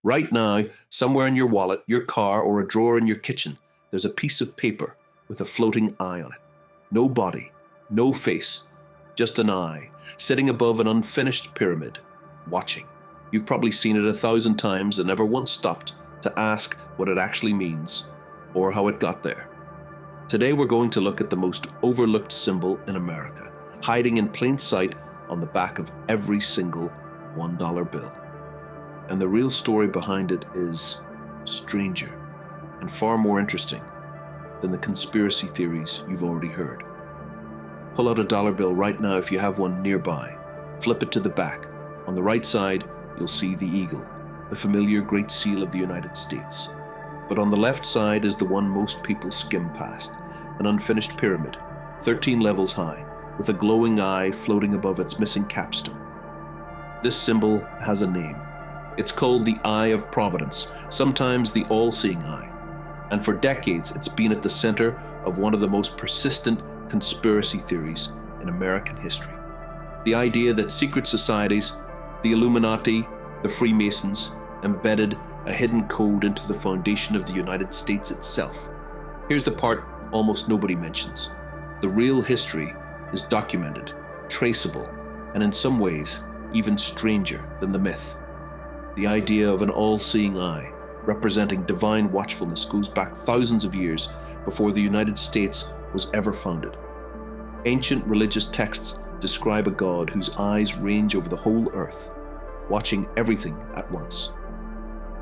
Right now, somewhere in your wallet, your car, or a drawer in your kitchen, there's a piece of paper with a floating eye on it. No body, no face, just an eye, sitting above an unfinished pyramid, watching. You've probably seen it 1,000 times and never once stopped to ask what it actually means or how it got there. Today we're going to look at the most overlooked symbol in America, hiding in plain sight on the back of every single $1 bill. And the real story behind it is stranger and far more interesting than the conspiracy theories you've already heard. Pull out a dollar bill right now if you have one nearby. Flip it to the back. On the right side, you'll see the eagle, the familiar Great Seal of the United States. But on the left side is the one most people skim past, an unfinished pyramid, 13 levels high, with a glowing eye floating above its missing capstone. This symbol has a name. It's called the Eye of Providence, sometimes the all-seeing eye. And for decades, it's been at the center of one of the most persistent conspiracy theories in American history. The idea that secret societies, the Illuminati, the Freemasons, embedded a hidden code into the foundation of the United States itself. Here's the part almost nobody mentions. The real history is documented, traceable, and in some ways, even stranger than the myth. The idea of an all-seeing eye, representing divine watchfulness, goes back thousands of years before the United States was ever founded. Ancient religious texts describe a God whose eyes range over the whole earth, watching everything at once.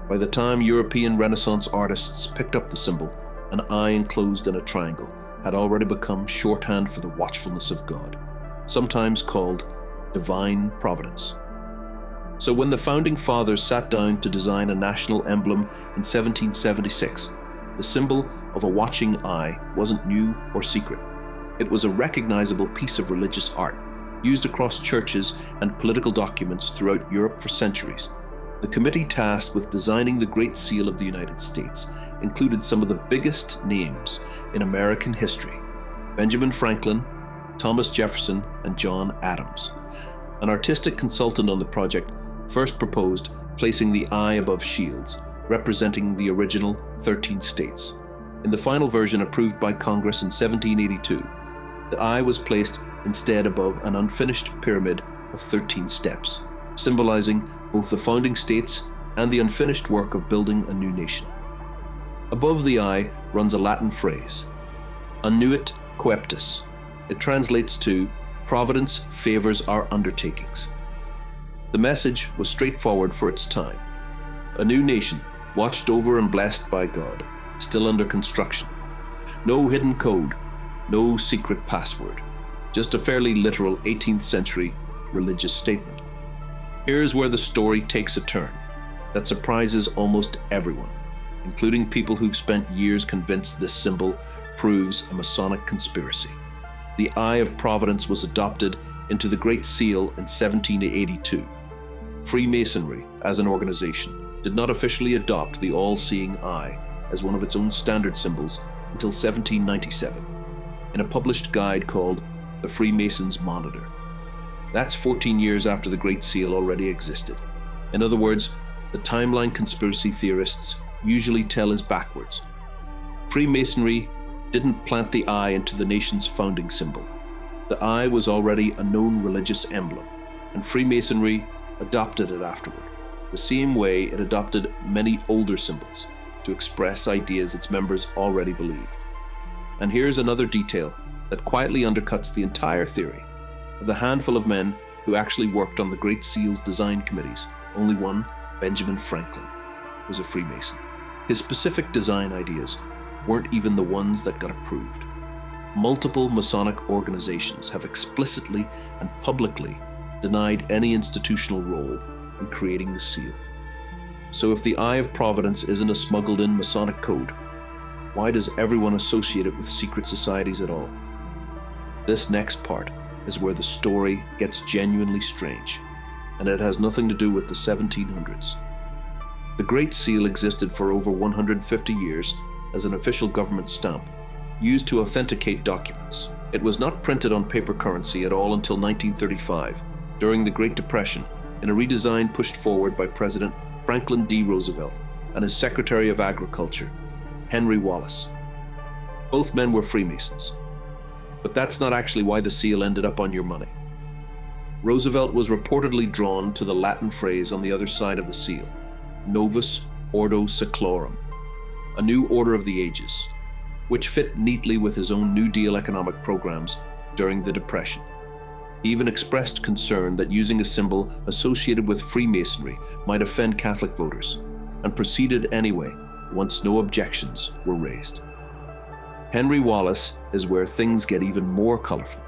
By the time European Renaissance artists picked up the symbol, an eye enclosed in a triangle had already become shorthand for the watchfulness of God, sometimes called divine providence. So when the founding fathers sat down to design a national emblem in 1776, the symbol of a watching eye wasn't new or secret. It was a recognizable piece of religious art, used across churches and political documents throughout Europe for centuries. The committee tasked with designing the Great Seal of the United States included some of the biggest names in American history: Benjamin Franklin, Thomas Jefferson, and John Adams. An artistic consultant on the project first proposed placing the eye above shields, representing the original 13 states. In the final version approved by Congress in 1782, the eye was placed instead above an unfinished pyramid of 13 steps, symbolizing both the founding states and the unfinished work of building a new nation. Above the eye runs a Latin phrase, Annuit coeptis. It translates to, Providence favors our undertakings. The message was straightforward for its time. A new nation, watched over and blessed by God, still under construction. No hidden code, no secret password. Just a fairly literal 18th century religious statement. Here's where the story takes a turn that surprises almost everyone, including people who've spent years convinced this symbol proves a Masonic conspiracy. The Eye of Providence was adopted into the Great Seal in 1782. Freemasonry, as an organization, did not officially adopt the all-seeing eye as one of its own standard symbols until 1797, in a published guide called The Freemasons' Monitor. That's 14 years after the Great Seal already existed. In other words, the timeline conspiracy theorists usually tell is backwards. Freemasonry didn't plant the eye into the nation's founding symbol. The eye was already a known religious emblem, and Freemasonry adopted it afterward, the same way it adopted many older symbols to express ideas its members already believed. And here's another detail that quietly undercuts the entire theory. Of the handful of men who actually worked on the Great Seal's design committees, only one, Benjamin Franklin, was a Freemason. His specific design ideas weren't even the ones that got approved. Multiple Masonic organizations have explicitly and publicly denied any institutional role in creating the seal. So if the Eye of Providence isn't a smuggled-in Masonic code, why does everyone associate it with secret societies at all? This next part is where the story gets genuinely strange, and it has nothing to do with the 1700s. The Great Seal existed for over 150 years as an official government stamp, used to authenticate documents. It was not printed on paper currency at all until 1935, during the Great Depression, in a redesign pushed forward by President Franklin D. Roosevelt, and his Secretary of Agriculture, Henry Wallace. Both men were Freemasons. But that's not actually why the seal ended up on your money. Roosevelt was reportedly drawn to the Latin phrase on the other side of the seal, Novus Ordo Seclorum, a new order of the ages, which fit neatly with his own New Deal economic programs during the Depression. He even expressed concern that using a symbol associated with Freemasonry might offend Catholic voters, and proceeded anyway once no objections were raised. Henry Wallace is where things get even more colorful.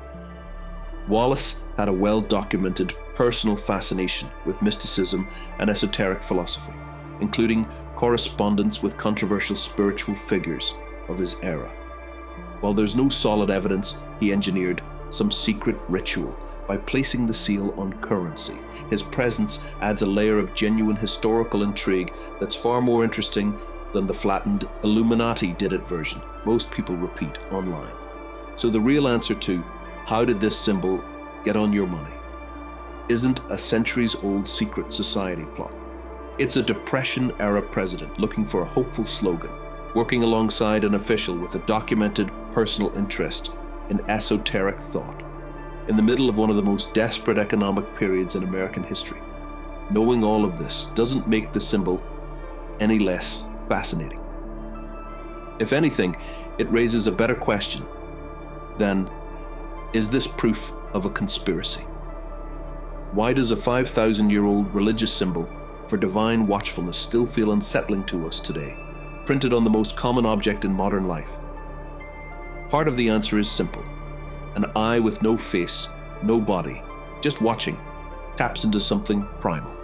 Wallace had a well-documented personal fascination with mysticism and esoteric philosophy, including correspondence with controversial spiritual figures of his era. While there's no solid evidence he engineered some secret ritual by placing the seal on currency, his presence adds a layer of genuine historical intrigue that's far more interesting than the flattened Illuminati did it version most people repeat online. So the real answer to how did this symbol get on your money isn't a centuries-old secret society plot. It's a Depression-era president looking for a hopeful slogan, working alongside an official with a documented personal interest in esoteric thought. In the middle of one of the most desperate economic periods in American history, knowing all of this doesn't make the symbol any less fascinating. If anything, it raises a better question than, is this proof of a conspiracy? Why does a 5,000-year-old religious symbol for divine watchfulness still feel unsettling to us today, printed on the most common object in modern life? Part of the answer is simple. An eye with no face, no body, just watching, taps into something primal.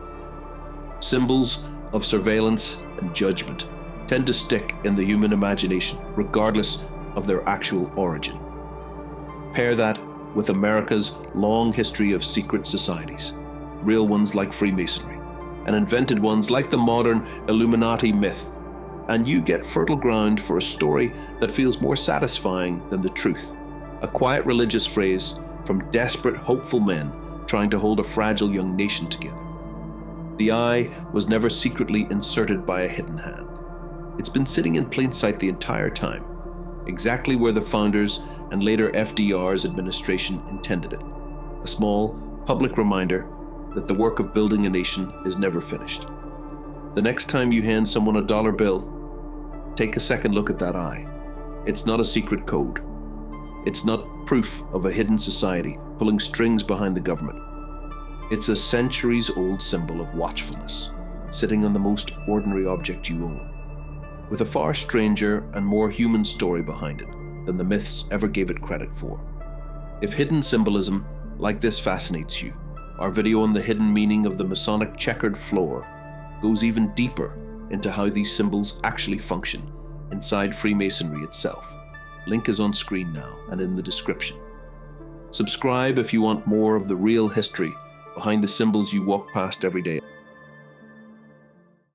Symbols of surveillance and judgment tend to stick in the human imagination, regardless of their actual origin. Pair that with America's long history of secret societies, real ones like Freemasonry, and invented ones like the modern Illuminati myth, and you get fertile ground for a story that feels more satisfying than the truth. A quiet religious phrase from desperate, hopeful men trying to hold a fragile young nation together. The eye was never secretly inserted by a hidden hand. It's been sitting in plain sight the entire time, exactly where the founders and later FDR's administration intended it. A small, public reminder that the work of building a nation is never finished. The next time you hand someone a dollar bill, take a second look at that eye. It's not a secret code. It's not proof of a hidden society pulling strings behind the government. It's a centuries-old symbol of watchfulness, sitting on the most ordinary object you own, with a far stranger and more human story behind it than the myths ever gave it credit for. If hidden symbolism like this fascinates you, our video on the hidden meaning of the Masonic checkered floor goes even deeper into how these symbols actually function inside Freemasonry itself. Link is on screen now and in the description. Subscribe if you want more of the real history behind the symbols you walk past every day.